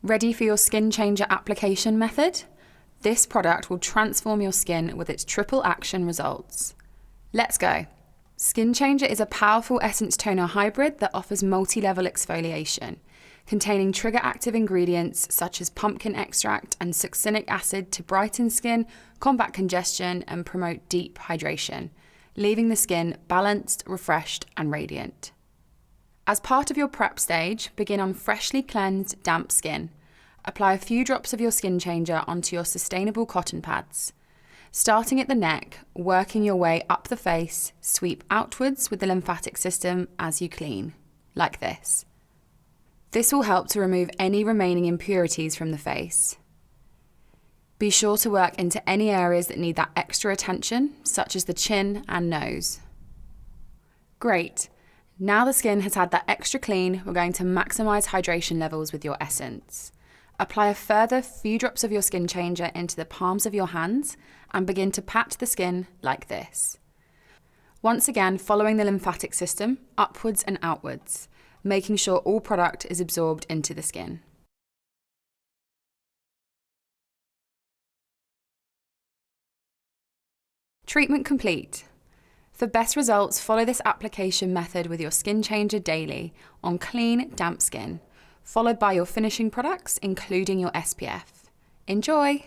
Ready for your skin changer application method? This product will transform your skin with its triple action results. Let's go. Skin Changer is a powerful essence toner hybrid that offers multi-level exfoliation, containing trigger-active ingredients such as pumpkin extract and succinic acid to brighten skin, combat congestion, and promote deep hydration, leaving the skin balanced, refreshed, and radiant. As part of your prep stage, begin on freshly cleansed, damp skin. Apply a few drops of your Skin Changer onto your sustainable cotton pads. Starting at the neck, working your way up the face, sweep outwards with the lymphatic system as you clean, like this. This will help to remove any remaining impurities from the face. Be sure to work into any areas that need that extra attention, such as the chin and nose. Great. Now the skin has had that extra clean, we're going to maximize hydration levels with your essence. Apply a further few drops of your Skin Changer into the palms of your hands and begin to pat the skin like this. Once again, following the lymphatic system, upwards and outwards, making sure all product is absorbed into the skin. Treatment complete. For best results, follow this application method with your Skin Changer daily on clean, damp skin, followed by your finishing products, including your SPF. Enjoy!